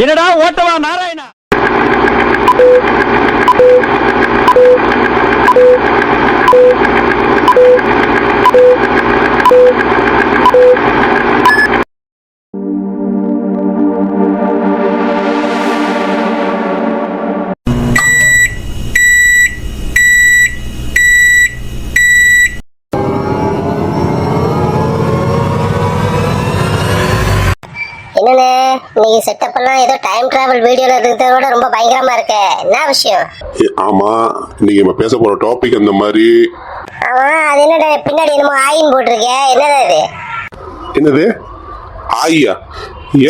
என்னடா ஓட்டவா நாராயணா? என்னண்ணே இன்னைக்கு செட்டப் எல்லாம் ஏதோ டைம் டிராவல் வீடியோல இருக்கிறதோட ரொம்ப பயங்கரமா இருக்கு. என்ன விஷயம்? ஆமா, இன்னைக்கு நம்ம பேச போற டாபிக் அந்த மாதிரி. ஆமா, அது என்னடா பின்னாடி என்னமோ ஆயின் போட்டிருக்க? என்னடா இது? என்னது ஆயியா?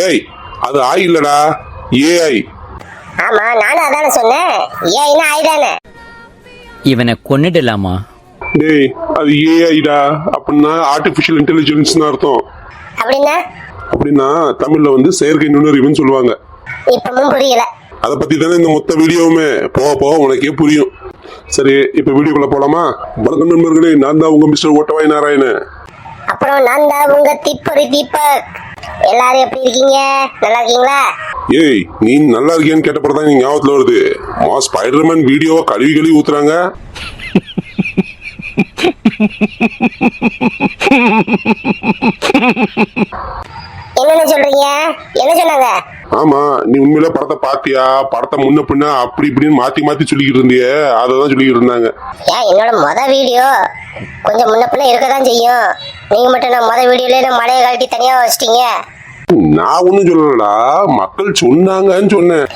ஏய், அது ஆய் இல்லடா, ஏஐ. ஆமா, நானும் அதானே சொன்னேன். ஏன்னா ஆய் தானே. இவனை கொன்னுடலாமா? டேய், அது ஏஐடா. அப்படின்னா ஆர்டிபிஷியல் இன்டெலிஜென்ஸ்னு அர்த்தம். அப்படின்னா அப்படின்னா தமிழ்ல வந்து செயற்கை நுண்ணறிவுன்னு சொல்லுவாங்க. இப்பவும் புரியல. அதை பத்தி தானே இந்த மொத்த வீடியோவுமே. போக போக உனக்கே புரியும். சரி, இப்ப வீடியோக்குள்ள போலாமா? வணக்கம் நண்பர்களே, நான் தான் உங்க மிஸ்டர் ஓட்டவாய் நாராயணன். அப்புறம் நான் தான் உங்க திப்பொறி தீபக். எல்லாரும் எப்படி இருக்கீங்க? நல்லா இருக்கீங்களா? ஏய், நீ நல்லா இருக்கியான்னு கேட்டப்பறதான் நீ ஞாபகத்துல வருது. ஸ்பைடர்மேன் வீடியோவை கழுவி கழுவி ஊத்துறாங்க. என்னன்னு சொல்றீங்க? என்ன சொன்னாங்க? ஆமா, நீ உண்மையில படத்தை பாத்தியா? படத்தை முன்ன பின்ன அப்படி இப்படின்னு மாத்தி மாத்தி சொல்லிக்கிட்டு இருந்தியே, அததான் சொல்லிக்கிட்டு இருந்தாங்க. ஏன் என்னோட வீடியோ கொஞ்சம் முன்ன பின்ன இருக்கதான் செய்யும். நீங்க மட்டும் நான் வீடியோல மலையை கழட்டி தனியா வச்சிட்டீங்க. நான் ஒண்ணும் சொல்லலடா, மக்கள் சொன்னாங்கன்னு சொன்னேன்.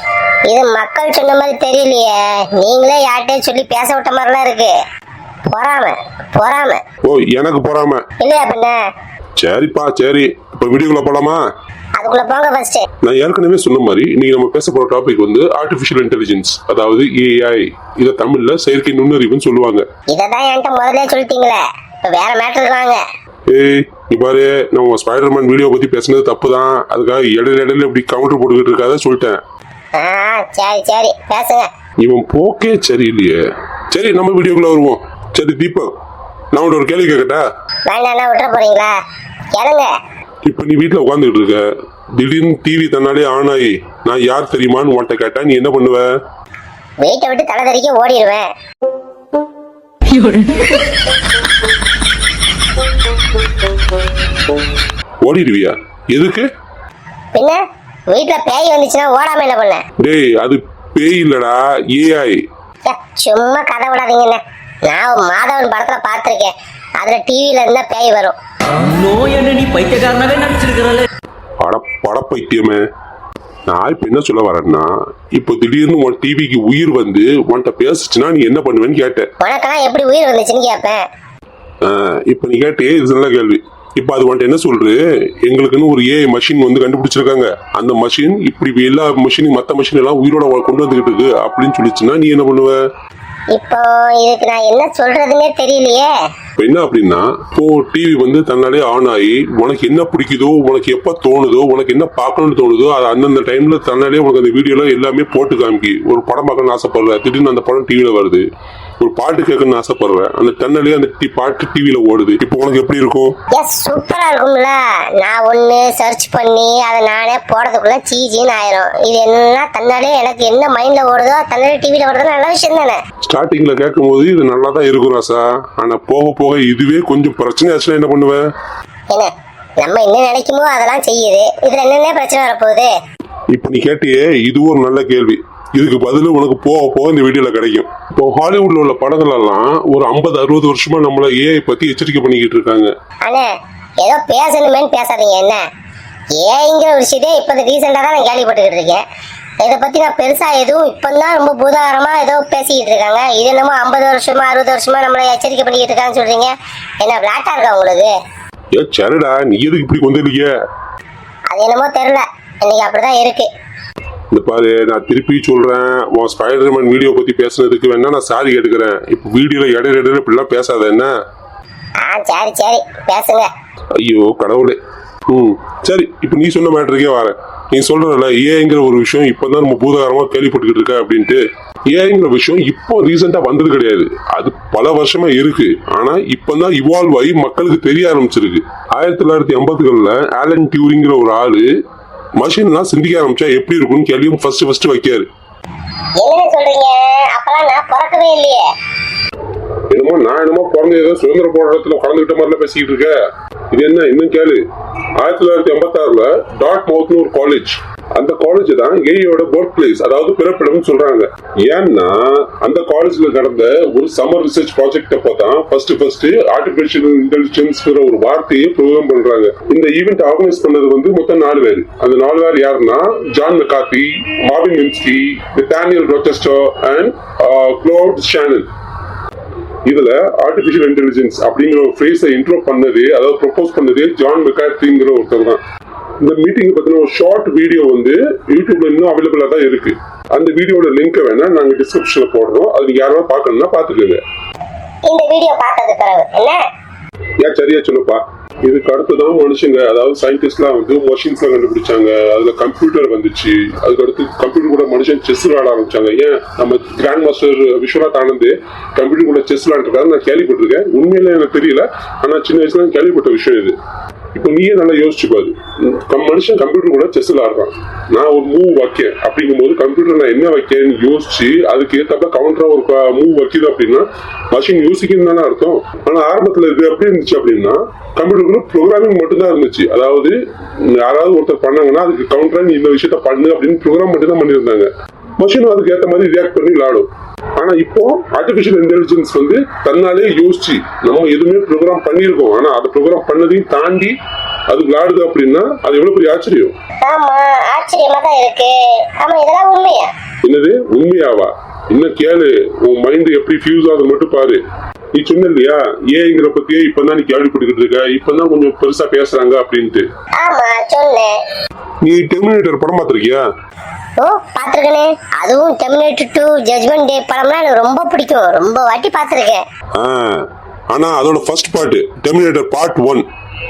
இது மக்கள் சொன்ன மாதிரி தெரியலையே. நீங்களே யார்கிட்டயும் சொல்லி பேச விட்ட மாதிரிலாம் இருக்கு. பொறாம. ஓ, எனக்கு பொறாம இல்லையா பின்ன? சரிப்பா, சரி, இப்ப வீடியோக்குள்ள போலாமா? அதுக்குள்ள போங்க ஃபர்ஸ்ட். நான் ஏற்கனவே சொன்ன மாதிரி இன்னைக்கு நம்ம பேச போற டாபிக் வந்து ஆர்டிபிஷியல் இன்டெலிஜென்ஸ், அதாவது ஏஐ. இத தமிழ்ல செயற்கை நுண்ணறிவுன்னு சொல்லுவாங்க. இததான் என்கிட்ட முதல்ல சொல்லிட்டீங்களே, இப்ப வேற மேட்டருக்கு வாங்க. ஏய், நீ பாரு, நம்ம ஸ்பைடர்மேன் வீடியோ பத்தி பேசுனது தப்புதான். அதுக்காக இடையில இப்படி கவுண்டர் போட்டுக்கிட்டு இருக்காத சொல்லிட்டேன். சரி பேசுங்க. இவன் போக்கே சரியில்லையே. சரி, நம்ம வீடியோக்குள்ள வருவோம். சரி தீபக், நான் ஒரு கேள்வி கேட்கட்டா? வேண்டாம், விட்டுற போறீங்களா? கேளுங்க. இப்ப நீ வீட்டுல உட்காந்துட்டு இருக்க, திடீர்னு டிவி தன்னாலே ஆன் ஆகி நான் யார் தெரியுமான்னு உன்கிட்ட கேட்டா நீ என்ன பண்ணுவ? வீட்டை விட்டு தலை தெறிக்க ஓடிடுவேன். ஓடிடுவியா? எதுக்கு? பின்ன வீட்டுல பேய் வந்துச்சுன்னா ஓடாம என்ன பண்ண? டேய், அது பேய் இல்லடா, ஏஐ. சும்மா கதை விடாதீங்கண்ணே. நான் மாதவன் படத்துல பார்த்திருக்கேன். அதுல டிவில இருந்தா பேய் வரும். நீ பைத்தியக்காரனாவே நடிச்சிருக்கிறல்ல. பட பைத்தியமே. நான் இப்ப என்ன சொல்ல வரேன்னா, இப்ப திடீர்னு உன் டிவிக்கு உயிர் வந்து உன்கிட்ட பேசுச்சுன்னா நீ என்ன பண்ணுவேன்னு கேட்டேன். உனக்கெல்லாம் எப்படி உயிர் வந்துச்சுன்னு கேட்பேன். இப்ப நீ கேட்டே, இது நல்ல கேள்வி. இப்ப அது வந்துட்டு என்ன சொல்றது, எங்களுக்குன்னு ஒரு ஏஐ மஷின் வந்து கண்டுபிடிச்சிருக்காங்க. அந்த மஷின் இப்படி எல்லா மஷின் மத்த மஷின் எல்லாம் உயிரோட கொண்டு வந்துகிட்டு இருக்கு அப்படின்னு சொல்லிச்சுன்னா நீ என்ன பண்ணுவ? இப்போ இதுக்கு நான் என்ன சொல்றதுன்னே தெரியலையே. இப்ப என்ன அப்படின்னா, இப்போ டிவி வந்து தன்னாலே ஆன் ஆகி உனக்கு என்ன பிடிக்குதோ, உனக்கு எப்ப தோணுதோ, உனக்கு என்ன பார்க்கணும்னு தோணுதோ அது அந்தந்த டைம்ல தன்னாலே உனக்கு அந்த வீடியோல எல்லாமே போட்டு காமிக்கி. ஒரு படம் பார்க்கணும்னு ஆசைப்படுற, திடீர்னு அந்த படம் டிவில வருது. ஒரு பாட்டு கேட்கணும்னு ஆசைப்படுறேன், அந்த தன்னாலே அந்த பாட்டு டிவில ஓடுது. இப்போ உனக்கு எப்படி இருக்கும்? சூப்பரா இருக்கும்ல. நான் ஒண்ணு சர்ச் பண்ணி அதை நானே போடுறதுக்குள்ள சீஜின்னு ஆயிரும். இது என்ன தன்னாலே எனக்கு என்ன மைண்ட்ல ஓடுதோ தன்னாலே டிவில வருது. நல்ல விஷயம் தானே. ஸ்டார்டிங்ல கேட்கும் போது இது நல்லா தான் இருக்கும் ராசா. ஆனா போக போக இதுவே கொஞ்சம் பிரச்சனை ஆச்சுன்னா என்ன பண்ணுவேன்? என்ன நம்ம என்ன நினைக்குமோ அதெல்லாம் செய்யுது. இதுல என்னென்ன பிரச்சனை வரப்போகுது? இப்ப நீ கேட்டியே, இது ஒரு நல்ல கேள்வி. இதுக்கு பதில் உனக்கு போக போக இந்த வீடியோல கிடைக்கும். இப்போ ஹாலிவுட்ல உள்ள படங்கள் எல்லாம் ஒரு 50-60 வருஷமா நம்மள ஏஐ பத்தி எச்சரிக்கை பண்ணிக்கிட்டு இருக்காங்க. அண்ணே, ஏதோ பேசணுமேன்னு பேசாதீங்க. என்ன ஏங்கிற ஒரு விஷயத்தை இப்ப ரீசெண்டா தான் நான் கேள்விப்பட்டுக்கிட்டு இருக்கேன். இதை பத்தி நான் பெருசா எதுவும் இப்பதான் ரொம்ப பூதாகரமா ஏதோ பேசிக்கிட்டு இருக்காங்க. இது என்னமோ 50 வருஷமா 60 வருஷமா நம்மளை எச்சரிக்கை பண்ணிக்கிட்டு இருக்கான்னு சொல்றீங்க. என்ன விளாட்டா இருக்கா உங்களுக்கு? சரிடா, நீ எதுக்கு இப்படி கொண்டிருக்க? அது என்னமோ தெரியல, இன்னைக்கு அப்படிதான் இருக்கு. இந்த பாரு, நான் திருப்பி சொல்றேன், உன் ஸ்பைடர்மேன் வீடியோ பத்தி பேசுனதுக்கு வேணா நான் சாரி கேட்டுக்கிறேன். இப்ப வீடியோல இடையில இப்படிலாம் பேசாத என்ன? சரி பேசுங்க. ஐயோ கடவுளே. சரி, இப்ப நீ சொன்ன மேட்டருக்கே வரேன். நீ சொல்றல ஏங்கிற ஒரு விஷயம் இப்பதான் நம்ம பூதாகரமா கேள்விப்பட்டுக்கிட்டு இருக்க அப்படின்ட்டு. ஏங்கிற விஷயம் இப்போ ரீசெண்டா வந்தது கிடையாது. அது பல வருஷமா இருக்கு. ஆனா இப்பதான் இவால்வ் ஆகி மக்களுக்கு தெரிய ஆரம்பிச்சிருக்கு. 1980களில் ஆலன் டியூரிங்கிற ஒரு ஆளு மனுஷன்லாம் சிந்திக்க ஆரம்பிச்சா எப்படி இருக்கும்னு கேள்வியும் ஃபர்ஸ்ட் வைக்காரு. என்ன சொல்றீங்க? அப்பெல்லாம் நான் பிறக்கவே இல்லையே. என்னமோ பிறந்த ஏதோ சுதந்திர போராட்டத்துல கலந்துகிட்ட மாதிரிலாம் பேசிக்கிட்டு இருக்க. இது என்ன இன்னும் கேளு. 1986 டாட் மவுத்னு ஒரு காலேஜ். அந்த காலேஜ் தான் ஏயோட பர்த் பிளேஸ், அதாவது பிறப்பிடம் சொல்றாங்க. ஏன்னா அந்த காலேஜ்ல நடந்த ஒரு சம்மர் ரிசர்ச் ப்ராஜெக்ட் அப்பதான் ஃபர்ஸ்ட் ஆர்டிபிஷியல் இன்டெலிஜென்ஸ் ஒரு வார்த்தையை ப்ரோக்ராம் பண்றாங்க. இந்த ஈவெண்ட் ஆர்கனைஸ் பண்ணது வந்து மொத்தம் 4 பேர். அந்த 4 பேர் யாருன்னா John McCarthy, Marvin Minsky, Nathaniel Rochester and Claude Shannon. இதுல ஆர்டிபிஷியல் இன்டெலிஜென்ஸ் அப்படிங்கிற ஒரு ஃப்ரேஸை இன்ட்ரோ பண்ணது, அதாவது ப்ரொபோஸ் பண்ணது ஜான் மெக்கார்த்திங்கிற ஒருத்தர் தான். இந்த மீட்டிங் பத்தின ஒரு ஷார்ட் வீடியோ வந்து யூடியூப்ல இன்னும் அவைலபிளா தான் இருக்கு. அந்த வீடியோட லிங்க் வேணா நாங்க டிஸ்கிரிப்ஷன்ல போடுறோம். அது நீங்க யாராவது பார்க்கணும்னா பாத்துக்கோங்க. இந்த வீடியோ பார்த்தது பிறகு என்ன ஏன் சரியா சொல்லுப்பா. இதுக்கு அடுத்துதான் மனுஷங்க, அதாவது சயின்டிஸ்ட்லாம் வந்து மஷின்ஸ்ல கண்டுபிடிச்சாங்க. அதுல கம்ப்யூட்டர் வந்துச்சு. அதுக்கு அடுத்து கம்ப்யூட்டர் கூட மனுஷன் செஸ் விளையாட ஆரம்பிச்சாங்க. ஏன் நம்ம grand master Viswanath Anand computer கூட செஸ் விளையாண்டுருக்காரு, நான் கேள்விப்பட்டிருக்கேன். உண்மையில எனக்கு தெரியல, ஆனா சின்ன வயசுல கேள்விப்பட்ட விஷயம் இது. இப்போ நீயே நல்லா யோசிச்சு பாரு. மனுஷன் கம்ப்யூட்டர் கூட செஸ் விளையாடுறான். நான் ஒரு மூவ் வைக்கேன் அப்படிங்கும் போது கம்ப்யூட்டர் நான் என்ன வைக்கேன்னு யோசிச்சு அதுக்கு ஏற்றப்ப கவுண்டரா ஒரு மூவ் வைக்குது அப்படின்னா மஷின் யோசிக்கணும் தானே அர்த்தம். ஆனா ஆரம்பத்துல இது எப்படி இருந்துச்சு அப்படின்னா கம்ப்யூட்டருக்குள்ள ப்ரோக்ராமிங் மட்டும்தான் இருந்துச்சு. அதாவது யாராவது ஒருத்தர் பண்ணாங்கன்னா அதுக்கு கவுண்டரா நீ இந்த விஷயத்த பண்ணு அப்படின்னு ப்ரோக்ராம் மட்டும் தான் பண்ணியிருந்தாங்க. மஷினும் அதுக்கு ஏற்ற மாதிரி ரியாக்ட் பண்ணி விளையாடும். ஆனா இப்போ ஆர்டிபிஷியல் இன்டெலிஜென்ஸ் வந்து தன்னாலே யோசிச்சு நம்ம எதுவுமே ப்ரோக்ராம் பண்ணியிருக்கோம், ஆனா அது ப்ரோக்ராம் பண்ணதையும் தாண்டி அது விளையாடுது அப்படின்னா அது எவ்வளவு பெரிய ஆச்சரியம். ஆமா, ஆச்சரியமா தான் இருக்கு. ஆமா, இதெல்லாம் உண்மையா? என்னது உண்மையாவா? இன்னும் கேளு, உன் மைண்ட் எப்படி ஃபியூஸ் ஆகுது மட்டும் பாரு. நீ சொன்ன இல்லையா ஏங்கிற பத்தியே இப்பதான் நீ கேள்விப்பட்டுக்கிட்டு இருக்க, இப்பதான் கொஞ்சம் பெருசா பேசுறாங்க அப்படின்ட்டு. ஆமா சொன்னேன். நீ டெர்மினேட்டர் படம் பார்த்திருக்கியா? ஓ, பாத்துருக்கனே. அதுவும் டெர்மினேட்டர் 2 ஜட்ஜ்மெண்ட் டே படம்லாம் எனக்கு ரொம்ப பிடிக்கும். ரொம்ப வாட்டி பாத்துருக்கேன். ஆனா அதோட ஃபர்ஸ்ட் பார்ட் டெர்மினேட்டர் பார்ட் 1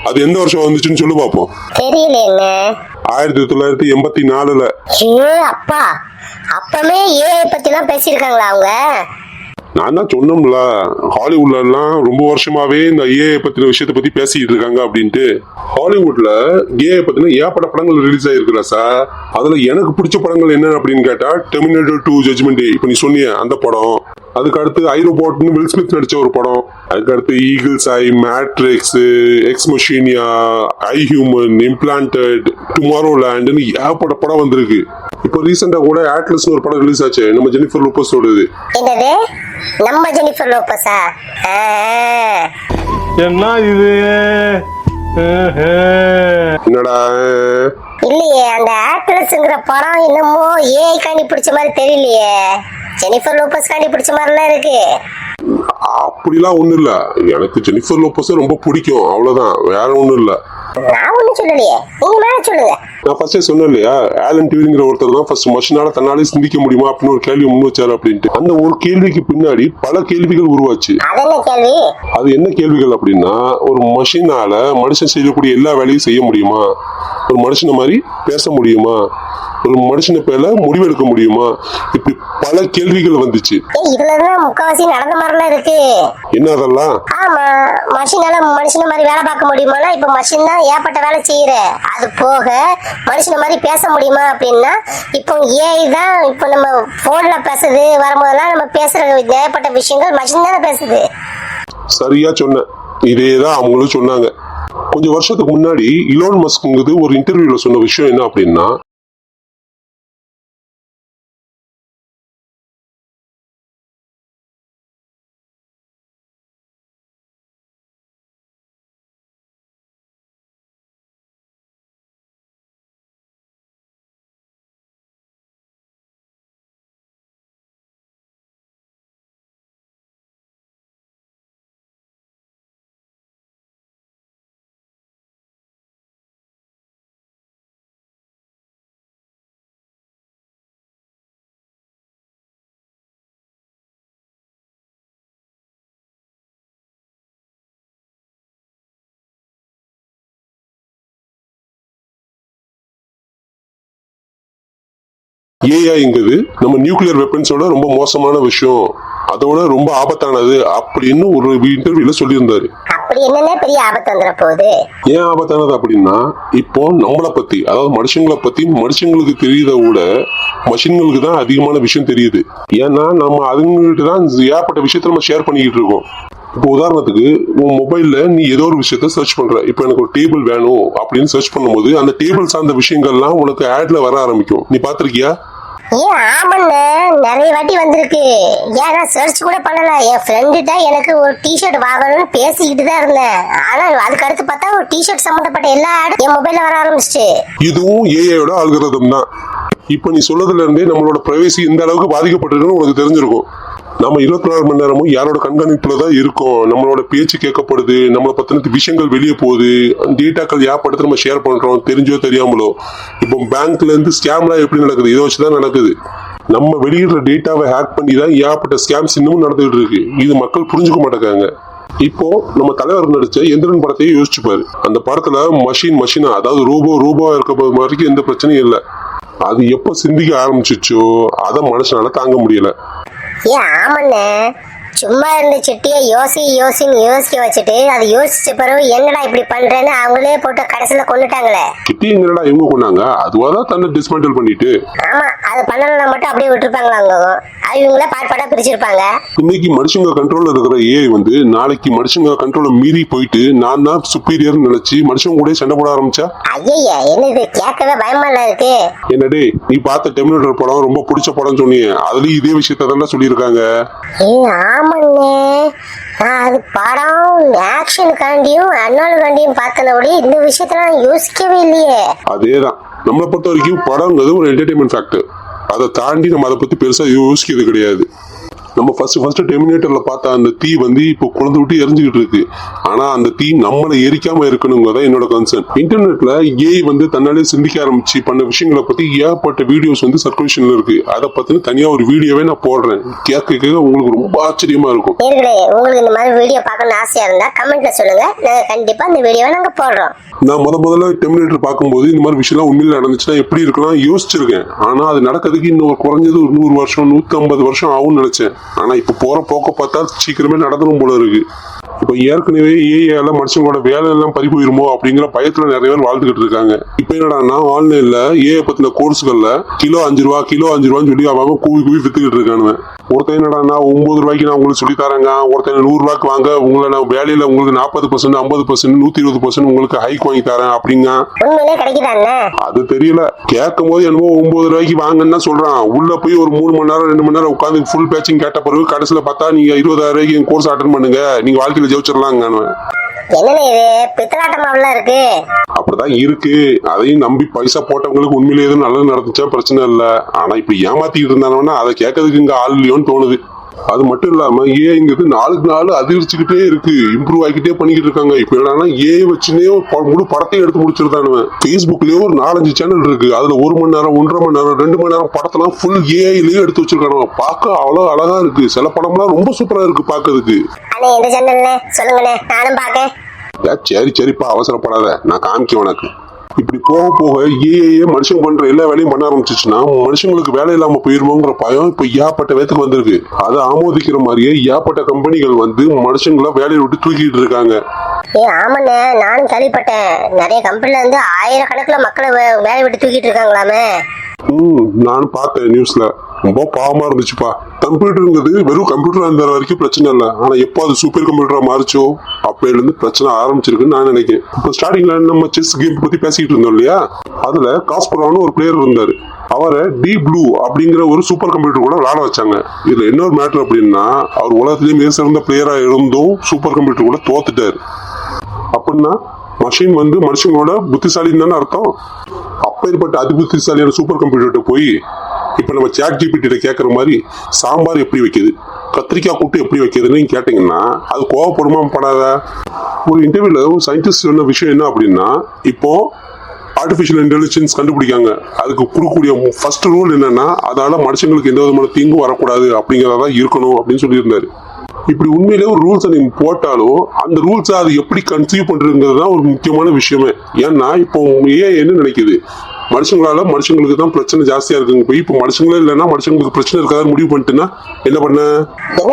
அது எந்த வருஷம் வந்துச்சுன்னு சொல்லு பாப்போம். தெரியல. என்ன 1984. ஏ அப்பா, அப்பவே ஏஐ பத்தி எல்லாம் பேசியிருக்காங்களா அவங்க? நான் தான் சொன்னோம்ல, ஹாலிவுட்ல எல்லாம் ரொம்ப வருஷமாவே இந்த ஏஐ பத்தின விஷயத்தை பத்தி பேசிட்டு இருக்காங்க அப்படின்ட்டு. ஹாலிவுட்ல ஏஐ பத்தின ஏகப்பட்ட படங்கள் ரிலீஸ் ஆயிருக்குல்ல சார். அதுல எனக்கு பிடிச்ச படங்கள் என்ன அப்படின்னு கேட்டா டெர்மினேட்டர் 2 ஜட்ஜ்மெண்ட் டே, இப்ப நீ சொன்னிய அந்த படம். அதுக்கு அடுத்து ஐரோபாட்னு வில் ஸ்மித் நடிச்ச ஒரு படம். அதுக்கு அடுத்து ஈகிள்ஸ் ஐ, மேட்ரிக்ஸ், எக்ஸ் மெஷினியா, ஐ ஹியூமன், இம்ப்ளான்டட், டுமாரோ லேண்ட்னு ஏகப்பட்ட படம் வந்திருக்கு. இப்போ ரீசெண்டா கூட ஆட்லஸ்னு ஒரு படம் ரிலீஸ் ஆச்சு, நம்ம ஜெனிஃபர் லோபஸோடது. என்னது? நம்ம ஜெனிஃபர் லோபஸா? என்ன இது? என்னடா இல்லையே, அந்த ஆட்லஸ்ங்கிற படம் என்னமோ ஏஐ காண்டி பிடிச்ச மாதிரி தெரியலையே. ஜெனிஃபர் லோபஸ் காண்டி பிடிச்ச மாதிரிலாம் இருக்கு. அப்படிலாம் ஒண்ணும் இல்ல, எனக்கு ஜெனிஃபர் லோபஸ் ரொம்ப பிடிக்கும், அவ்வளவுதான், வேற ஒண்ணும் இல்ல. நான் ஒண்ணும் சொல்லலையே, நீங்க மேல சொல்லுங்க. நான் ஃபர்ஸ்டே சொன்னேன் இல்லையா, ஆலன் டியூரிங்கிற ஒருத்தர் தான் ஃபர்ஸ்ட் மஷினால தன்னாலே சிந்திக்க முடியுமா அப்படின்னு ஒரு கேள்வி முன் வச்சாரு அப்படின்ட்டு. அந்த ஒரு கேள்விக்கு பின்னாடி பல கேள்விகள் உருவாச்சு. அது என்ன கேள்வி? அது என்ன கேள்விகள் அப்படின்னா, ஒரு மஷினால மனுஷன் செய்யக்கூடிய எல்லா வேலையும் செய்ய முடியுமா? ஒரு மனுஷனை மாதிரி பேச முடியுமா? ஒரு மனுஷனை பேர்ல முடிவெடுக்க முடியுமா? இப்படி பல கேள்விகள் வந்துச்சு. இதுலதான் முக்காவாசி நடந்த மாதிரிலாம் இருக்கு. என்ன அதெல்லாம்? ஆமா, மனுஷனால மனுஷன மாதிரி வேலை பார்க்க முடியுமானா இப்ப மனுஷன் தான் ஏற்பட்ட வேலை செய்யற. அது போக மனுஷன மாதிரி பேச முடியுமா அப்படின்னா இப்போ ஏஐ தான் இப்போ நம்ம போன்ல பேசுது. வரும்போதெல்லாம் நம்ம பேசுற ஏற்பட்ட விஷயங்கள் மனுஷன் தானே பேசுது. சரியா சொன்ன. இதேதான் அவங்களும் சொன்னாங்க. கொஞ்சம் வருஷத்துக்கு முன்னாடி இலோன் மஸ்க்ங்கிறது ஒரு இன்டர்வியூல சொன்ன விஷயம் என்ன அப்படின்னா, ஏஐங்கிறது நம்ம நியூக்ளியர் வெப்பன்ஸோட ரொம்ப மோசமான விஷயம், அதோட ரொம்ப ஆபத்தானது அப்படின்னு ஒரு இன்டர்வியூல சொல்லியிருந்தாரு. அப்படி என்னென்ன பெரிய ஆபத்து வந்துட போகுது? ஏன் ஆபத்தானது அப்படின்னா, இப்போ நம்மளை பத்தி, அதாவது மனுஷங்களை பத்தி மனுஷங்களுக்கு தெரியுதை விட மஷின்களுக்கு தான் அதிகமான விஷயம் தெரியுது. ஏன்னா நம்ம அதுங்ககிட்ட தான் ஏற்பட்ட விஷயத்த நம்ம ஷேர் பண்ணிக்கிட்டு இருக்கோம். இப்போ உதாரணத்துக்கு உன் மொபைல்ல நீ ஏதோ ஒரு விஷயத்த சர்ச் பண்ற. இப்போ எனக்கு ஒரு டேபிள் வேணும் அப்படின்னு சர்ச் பண்ணும்போது அந்த டேபிள் சார்ந்த விஷயங்கள்லாம் உனக்கு ஆட்ல வர ஆரம்பிக்கும். நீ பாத்திருக்கியா? ஏன் ஆமாண்ண, நிறைய வாட்டி வந்திருக்கு. ஏன் நான் சர்ச் கூட பண்ணல. என் ஃப்ரெண்டுகிட்ட எனக்கு ஒரு டிஷர்ட் வாங்கணும்னு பேசிக்கிட்டு தான் இருந்தேன். ஆனா அதுக்கு அடுத்து பார்த்தா ஒரு டிஷர்ட் சம்பந்தப்பட்ட எல்லா ஆடும் என் மொபைல்ல வர ஆரம்பிச்சிட்டு. இதுவும் ஏஐயோட அல்காரிதம் தான். இப்போ நீ சொல்லதுல இருந்தே நம்மளோட பிரைவசி இந்த அளவுக்கு பாதிக்கப்பட்டிருக்குன்னு உனக்கு தெரிஞ்சிருக்கும். நம்ம 24 மணி நேரமும் யாரோட கண்காணிப்புல தான் இருக்கோம். நம்மளோட பேச்சு கேட்கப்படுது, நம்மளை பத்தின விஷயங்கள் வெளியே போகுது, டேட்டாக்கள் ஏற்படுத்தி நம்ம ஷேர் பண்றோம், தெரிஞ்சோ தெரியாமலோ. இப்போ பேங்க்ல இருந்து ஸ்கேம்லாம் எப்படி நடக்குது? இதை வச்சுதான் நடக்குது. நம்ம வெளியிடுற டேட்டாவை ஹேக் பண்ணி தான் ஏற்பட்ட ஸ்கேம்ஸ் இன்னமும் நடந்துகிட்டு இருக்கு. இது மக்கள் புரிஞ்சுக்க மாட்டேங்காங்க. இப்போ நம்ம தலைவர் நடிச்ச எந்திரன் படத்தையே யோசிச்சு பாரு. அந்த படத்துல மஷினா, அதாவது ரோபோ இருக்க வரைக்கும் எந்த பிரச்சனையும் இல்லை. அது எப்ப சிந்திக்க ஆரம்பிச்சிச்சோ அதை மனுஷனால தாங்க முடியல. ஏன் ஆமாண்ண, சும்மா இருந்த சிட்டியை யோசின்னு யோசிக்க வச்சுட்டு அதை யோசிச்ச பிறகு என்னடா இப்படி பண்றேன்னு அவங்களே போட்டு கடைசியில கொண்டுட்டாங்களே. கிட்டி எங்கடா இவங்க கொண்டாங்க? அதுவாதான் தன்னை டிஸ்மேண்டில் பண்ணிட்டு. ஆமா, அது பண்ணலன்னா மட்டும் அப்படியே விட்டுருப்பாங்களா? அவங்க இவங்களே பாட்பாடா பிரிச்சிருப்பாங்க. இன்னைக்கு மனுஷங்க கண்ட்ரோல்ல இருக்கிற ஏஐ வந்து நாளைக்கு மனுஷங்க கண்ட்ரோல மீறி போயிட்டு நான் தான் சுப்பீரியர் நினைச்சு மனுஷங்க கூட சண்டை போட ஆரம்பிச்சா? ஐயா, என்னது கேட்கவே பயமா இல்ல இருக்கு. என்னடே, நீ பார்த்த டெர்மினேட்டர் படம் ரொம்ப பிடிச்ச படம் சொன்னீங்க. அதுலயும் இதே விஷயத்த தான் சொல்லியிருக்காங்க. ஆமாண்ணே, அது படம் ஆக்ஷனுக்காண்டியும் அண்ணாளுக்காண்டியும் பார்த்தனபடி இந்த விஷயத்தெல்லாம் யோசிக்கவே இல்லையே. அதேதான், நம்மளை பொறுத்த வரைக்கும் படம்ங்கிறது ஒரு என்டர்டைன்மெண்ட் ஃபேக்டர். அதை தாண்டி நம்ம அதை பத்தி பெருசா யோசிக்கிறது கிடையாது. நம்ம ஃபர்ஸ்ட் டெர்மினேட்டர்ல பார்த்த அந்த தீ வந்து இப்போ குழந்தை விட்டு எரிஞ்சுக்கிட்டு இருக்கு. ஆனா அந்த தீ நம்மளை எரிக்காம இருக்கணுங்கிறத என்னோட கன்சர்ன். இன்டர்நெட்ல ஏஐ வந்து தன்னாலே சிந்திக்க ஆரம்பிச்சு பண்ண விஷயங்களை பத்தி ஏகப்பட்ட வீடியோஸ் வந்து சர்க்குலேஷன்ல இருக்கு. அதை பத்தின தனியா ஒரு வீடியோவே நான் போடுறேன். கேட்க உங்களுக்கு ரொம்ப ஆச்சரியமா இருக்கும். உங்களுக்கு இந்த மாதிரி வீடியோ பார்க்கணும்னு ஆசையா இருந்தா கமெண்ட்ல சொல்லுங்க, நாங்க கண்டிப்பா இந்த வீடியோவை நாங்க போடுறோம். நான் முதல்ல டெர்மினேட்டர் பார்க்கும்போது இந்த மாதிரி விஷயம் உண்மையில நடந்துச்சுன்னா எப்படி இருக்கலாம் யோசிச்சிருக்கேன். ஆனா அது நடக்கிறதுக்கு இன்னும் குறைஞ்சது ஒரு 100 வருஷம் 150 வருஷம் ஆகும்னு நினைச்சேன். ஆனா இப்ப போற போக்க பார்த்தா சீக்கிரமே நடந்துடும் போல இருக்கு. இப்ப ஏற்கனவே ஏஐயால மனுஷங்களோட வேலை எல்லாம் பறி போயிருமோ அப்படிங்கிற பயத்துல நிறைய பேர் வாழ்ந்துகிட்டு இருக்காங்க. இப்ப என்னடான்னா ஆன்லைன்ல ஏஐ பத்தின கோர்ஸ்கள்ல கிலோ 5 ரூபான்னு சொல்லி அவங்க கூவி வித்துக்கிட்டு இருக்கானுங்க. ஒருத்தன் என்னடான்னா 9 ரூபாய்க்கு நான் உங்களுக்கு சொல்லி தரேங்க, ஒருத்தன் 100 ரூபாய்க்கு வாங்க, உங்களை நான் வேலையில உங்களுக்கு 40%, 50%, 120% உங்களுக்கு ஹைக் வாங்கி தரேன் அப்படிங்க. அது தெரியல. கேட்கும் போது என்னமோ 9 ரூபாய்க்கு வாங்கன்னா சொல்றான். உள்ள போய் ஒரு 3 மணி நேரம் 2 மணி நேரம் உட்காந்து ஃபுல் பேச்சிங் கேட்ட பிறகு கடைசியில பார்த்தா நீங்க 20,000 ரூபாய்க்கு கோர்ஸ் அட்டன் பண்ணுங்க, நீங்க வாழ்க்கையில ஜெயிச்சிடலாங்க. அப்படிதான் இருக்கு. அதையும் நம்பி பைசா போட்டவங்களுக்கு உண்மையிலே எதுவும் நல்லது நடந்துச்சா பிரச்சனை இல்ல. ஆனா இப்ப ஏமாத்திட்டு இருந்தாங்கன்னா அதை கேட்கறதுக்கு இங்க ஆள் இல்லையோன்னு தோணுது. அது மட்டும் இல்லாம ஏஐங்கிறது நாளுக்கு நாள் அதிகரிச்சுக்கிட்டே இருக்கு, இம்ப்ரூவ் ஆகிக்கிட்டே பண்ணிக்கிட்டு இருக்காங்க. இப்ப என்னன்னா ஏஐ வச்சுனே முழு படத்தையும் எடுத்து முடிச்சிருந்தானுவன். Facebookலயே ஒரு 4-5 சேனல் இருக்கு. அதுல 1 மணி நேரம் 1.5 மணி நேரம் 2 மணி நேரம் படத்தெல்லாம் ஃபுல் ஏஐலயே எடுத்து வச்சிருக்காங்க. பார்க்க அவ்வளவு அழகா இருக்கு. சில படம்லாம் ரொம்ப சூப்பரா இருக்கு பாக்குறதுக்கு. சரிப்பா, அவசரப்படாத, நான் காமிக்க உனக்கு. இப்படி போக போக ஏஐயே மனுஷங்க பண்ற எல்லா வேலையும் பண்ண ஆரம்பிச்சிச்சுன்னா மனுஷங்களுக்கு வேலை இல்லாம போயிருமோங்கிற பயம் இப்ப ஏகப்பட்ட வேத்துக்கு வந்திருக்கு. அதை ஆமோதிக்கிற மாதிரியே ஏகப்பட்ட கம்பெனிகள் வந்து மனுஷங்களை வேலையை விட்டு தூக்கிட்டு இருக்காங்க. ஆமாண்ணே, நானும் கேள்விப்பட்டேன். நிறைய கம்பெனில இருந்து 1000 கணக்குல மக்களை வேலையை விட்டு தூக்கிட்டு இருக்காங்களாமே. நானும் பார்த்தேன் நியூஸ்ல. ரொம்ப பாவமா இருந்துச்சுப்பா. கம்ப்யூட்டருங்கிறது வெறும் கம்ப்யூட்டரா இருந்த வரைக்கும் பிரச்சனை இல்லை. ஆனா எப்போ அது சூப்பர் கம்ப்யூட்டரா மாறிச்சோ அப்பையில இருந்து பிரச்சனை ஆரம்பிச்சிருக்குன்னு நான் நினைக்கிறேன். இப்போ ஸ்டார்டிங்ல நம்ம செஸ் கேம் பத்தி பேசிக்கிட்டு இருந்தோம் இல்லையா, அதுல காஸ்பரோன்னு ஒரு பிளேயர் இருந்தாரு. அவரை டி ப்ளூ அப்படிங்கிற ஒரு சூப்பர் கம்ப்யூட்டர் கூட விளையாட வச்சாங்க. இதுல இன்னொரு மேட்டர் அப்படின்னா, அவர் உலகத்திலேயே மிக சிறந்த பிளேயரா இருந்தும் சூப்பர் கம்ப்யூட்டர் கூட தோத்துட்டாரு. அப்படின்னா மஷின் வந்து மனுஷங்களோட புத்திசாலின்னு தானே அர்த்தம். அப்பேற்பட்ட அதி புத்திசாலியான சூப்பர் கம்ப்யூட்டர்கிட்ட போய் இப்ப நம்ம சாட் ஜிபிடி கேட்கற மாதிரி சாம்பார் எப்படி வைக்குது, கத்திரிக்காய் கூட்டு எப்படி வைக்கிறதுன்னு கேட்டீங்கன்னா அது கோவப்படுமா படாத? ஒரு இன்டர்வியூல ஒரு சயின்டிஸ்ட் சொன்ன விஷயம் என்ன அப்படின்னா, இப்போ ஆர்டிபிஷியல் இன்டெலிஜென்ஸ் கண்டுபிடிக்காங்க. அதுக்கு கொடுக்கக்கூடிய ஃபர்ஸ்ட் ரூல் என்னன்னா, அதால மனுஷங்களுக்கு எந்த விதமான தீங்கும் வரக்கூடாது அப்படிங்கறதா இருக்கணும் அப்படின்னு சொல்லியிருந்தாரு. இப்படி உண்மையிலே ஒரு ரூல்ஸை நீங்க போட்டாலும் அந்த ரூல்ஸை அது எப்படி கன்சீவ் பண்றதுங்கிறது தான் ஒரு முக்கியமான விஷயமே. ஏன்னா இப்போ ஏன் என்ன நினைக்குது, மனுஷங்களுக்கு தான் பிரச்சனை ஜாஸ்தியா இருக்குங்க. போய் இப்போ மனுஷங்களே இல்லைன்னா மனுஷங்களுக்கு பிரச்சனை இருக்காது முடிவு பண்ணிட்டுன்னா என்ன பண்ண?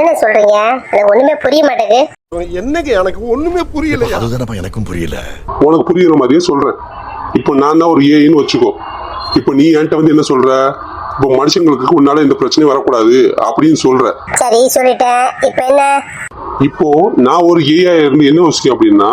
என்ன சொல்றீங்க? எனக்கு ஒண்ணுமே புரிய மாட்டேங்குது. என்னங்க எனக்கு ஒண்ணுமே புரியல. அதுதானப்பா எனக்கும் புரியல. உனக்கு புரியுற மாதிரியே சொல்றேன். இப்போ நான் தான் ஒரு ஏன்னு வச்சுக்கோ. இப்போ நீ என்கிட்ட வந்து என்ன சொல்ற? இப்போ மனுஷங்களுக்கு உன்னால இந்த பிரச்சனையும் வரக்கூடாது அப்படின்னு சொல்ற. சரி சொல்லிட்டேன், இப்ப என்ன? இப்போ நான் ஒரு ஏஐ இருந்து என்ன யோசிக்கேன் அப்படின்னா,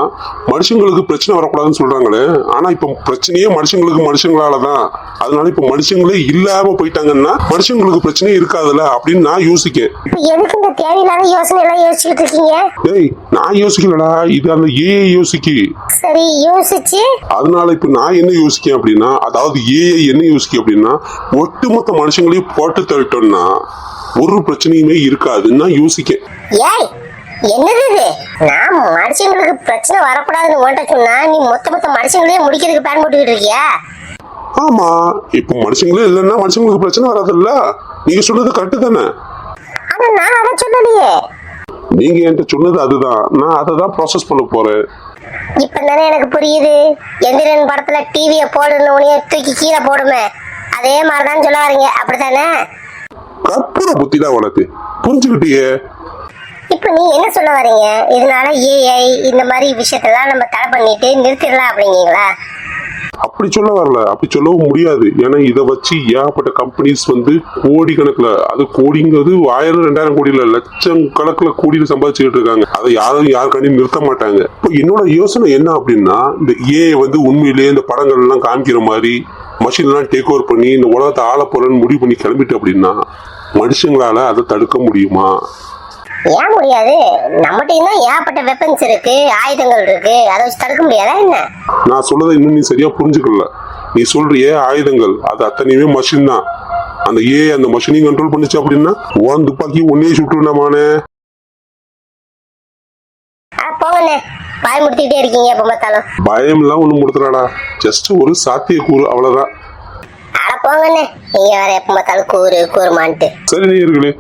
மனுஷங்களுக்கு பிரச்சனை வரக்கூடாதுன்னு சொல்றாங்களே, ஆனா இப்போ பிரச்சனையே மனுஷங்களுக்கு மனுஷங்களாலதான். அதனால இப்போ மனுஷங்களே இல்லாம போயிட்டாங்கன்னா மனுஷங்களுக்கு பிரச்சனையே இருக்காதுல்ல அப்படின்னு நான் யோசிக்கேன். இப்ப எதுக்கு இந்த தேவையில்லாத யோசனை எல்லாம் யோசிச்சுட்டு இருக்கீங்க? டேய், நான் யோசிக்கலடா, இது அந்த ஏஐ யோசிக்கு. சரி யோசிச்சு. அதனால இப்ப நான் என்ன யோசிக்கேன் அப்படின்னா, அதாவது ஏஐ என்ன யோசிக்க அப்படின்னா, ஒட்டுமொத்த மனுஷங்களையும் போட்டு தள்ளிட்டோம்னா ஒரு பிரச்சனையுமே இருக்காதுன்னு நான் யோசிக்கேன். ஏய் என்னது இது? நான் மனுஷங்களுக்கு பிரச்சனை வரக்கூடாதுன்னு ஓட்ட சொன்னா நீ மொத்த மனுஷங்களையே முடிக்கிறதுக்கு பிளான் போட்டுக்கிட்டு இருக்கியா? ஆமா, இப்போ மனுஷங்களே இல்லைன்னா மனுஷங்களுக்கு பிரச்சனை வராதுல்ல. நீங்க சொன்னது கரெக்ட் தானே? ஆனா நான் அதை சொல்லலையே. நீங்க என்கிட்ட சொன்னது அதுதான், நான் அதை தான் ப்ராசஸ் பண்ண போறேன். இப்ப தானே எனக்கு புரியுது. எந்திரன் படத்துல டிவிய போடணும்னே தூக்கி கீழே போடுமே, அதே மாதிரிதான் சொல்ல வரீங்க, அப்படித்தானே? கற்பூர புத்திதான் உனக்கு, புரிஞ்சுக்கிட்டியே? இப்ப நீ என்ன சொல்ல வரீங்க? இதனால ஏஐ இந்த மாதிரி விஷயத்தெல்லாம் நம்ம தடை பண்ணிட்டு நிறுத்திடலாம் அப்படிங்கீங்களா? அப்படி சொல்ல வரல, அப்படி சொல்லவும் முடியாது. ஏன்னா இதை வச்சு ஏகப்பட்ட கம்பெனிஸ் வந்து கோடி கணக்குல, அது கோடிங்கிறது 1000 2000 கோடியில லட்சம் கணக்குல கோடியில சம்பாதிச்சுட்டு இருக்காங்க. அதை யாருக்காண்டியும் நிறுத்த மாட்டாங்க. இப்போ என்னோட யோசனை என்ன அப்படின்னா, இந்த ஏஐ வந்து உண்மையிலேயே இந்த படங்கள் எல்லாம் காமிக்கிற மாதிரி மஷின் எல்லாம் டேக் ஓவர் பண்ணி இந்த உலகத்தை ஆள போறன்னு முடிவு பண்ணி கிளம்பிட்டு அப்படின்னா மனுஷங்களால அதை தடுக்க முடியுமா? ஏன் முடியாது? நம்மகிட்ட தான் ஏகப்பட்ட வெப்பன்ஸ் இருக்கு, ஆயுதங்கள் இருக்கு, அதை வச்சு தடுக்க முடியாதா என்ன? நான் சொல்றதை இன்னும் நீ சரியா புரிஞ்சுக்கல. நீ சொல்றியே ஆயுதங்கள், அது அத்தனையுமே மஷின் தான். அந்த அந்த மஷினையும் கண்ட்ரோல் பண்ணிச்சு அப்படின்னா உன் துப்பாக்கி ஒன்னே சுட்டுனாமானே. போங்கண்ணே, பாய் முடிச்சுக்கிட்டே இருக்கீங்க எப்ப பார்த்தாலும். பயம் எல்லாம் ஒண்ணு முடித்துறாடா, ஜஸ்ட் ஒரு சாத்தியக்கூறு, அவ்வளவுதான். அட போங்கண்ணே, நீங்க வேற எப்ப பார்த்தாலும் கூறுமான்ட்டு. சரி நேயர்களே,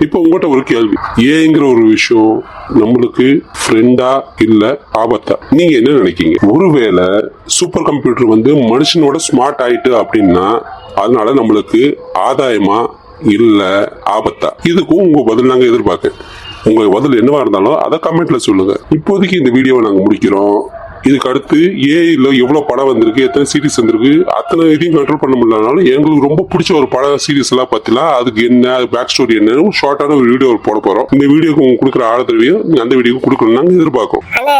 இப்போ உங்கள்கிட்ட ஒரு கேள்வி. ஏங்கிற ஒரு விஷயம் நம்மளுக்கு ஃப்ரெண்டா இல்ல ஆபத்தா? நீங்க என்ன நினைக்கீங்க? ஒருவேளை சூப்பர் கம்ப்யூட்டர் வந்து மனுஷனோட ஸ்மார்ட் ஆயிட்டு அப்படின்னா அதனால நம்மளுக்கு ஆதாயமா இல்ல ஆபத்தா? இதுக்கும் உங்க பதில் நாங்க எதிர்பார்க்க. உங்க பதில் என்னவா இருந்தாலும் அதை கமெண்ட்ல சொல்லுங்க. இப்போதைக்கு இந்த வீடியோவை நாங்க முடிக்கிறோம். இதுக்கு அடுத்து ஏஐல எவ்வளவு படம் வந்திருக்கு, எத்தனை சீரிஸ் வந்திருக்கு, அத்தனை இதையும் கண்ட்ரோல் பண்ண முடியலனாலும் எங்களுக்கு ரொம்ப பிடிச்ச ஒரு பட சீரிஸ் எல்லாம் பத்திலாம் அதுக்கு என்ன பேக் ஸ்டோரி என்னன்னு ஷார்ட்டான ஒரு வீடியோ போட போறோம். இந்த வீடியோக்கு உங்களுக்கு கொடுக்குற ஆதரவையும் அந்த வீடியோக்கு கொடுக்கணும் நாங்க எதிர்பார்க்கோம். அண்ணே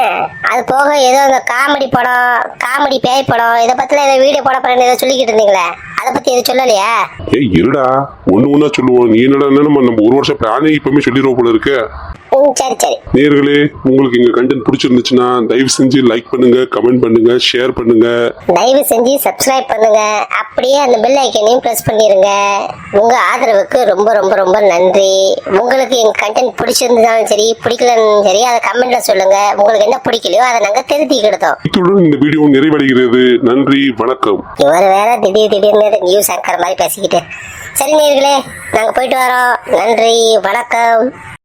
அது போக ஏதோ இந்த காமெடி படம், காமெடி பேய் படம், இதை பத்தில ஏதோ வீடியோ போட போறேன்னு ஏதோ சொல்லிக்கிட்டு இருந்தீங்களே, அதை பத்தி எதுவும் சொல்லலையா? ஏய் இருடா, ஒண்ணா சொல்லுவோம். நீ என்னடா நம்ம ஒரு வருஷம் பிளானே இப்பவுமே சொல்லிடுவோம் போல இருக்கு. சரி சரி நேயர்களே, உங்களுக்கு எங்க கண்டென்ட் பிடிச்சிருந்துச்சுன்னா தயவு செஞ்சு லைக் பண்ணுங்க, கமெண்ட் பண்ணுங்க, ஷேர் பண்ணுங்க, தயவு செஞ்சு சப்ஸ்கிரைப் பண்ணுங்க. அப்படியே அந்த பெல் ஐக்கனையும் பிரஸ் பண்ணிருங்க. உங்க ஆதரவுக்கு ரொம்ப ரொம்ப ரொம்ப நன்றி. உங்களுக்கு எங்க கண்டென்ட் பிடிச்சிருந்தாலும் சரி பிடிக்கலன்னு சரி அதை கமெண்ட்ல சொல்லுங்க. உங்களுக்கு என்ன பிடிக்கலையோ அதை நாங்க திருத்திக்கிட்டோம். இத்துடன் இந்த வீடியோ நிறைவடைகிறது. நன்றி, வணக்கம். இவர் வேற திடீர்னு நியூஸ் ஆங்கர் மாதிரி பேசிக்கிட்டு. சரி நேயர்களே, நாங்க போயிட்டு வரோம். நன்றி, வணக்கம்.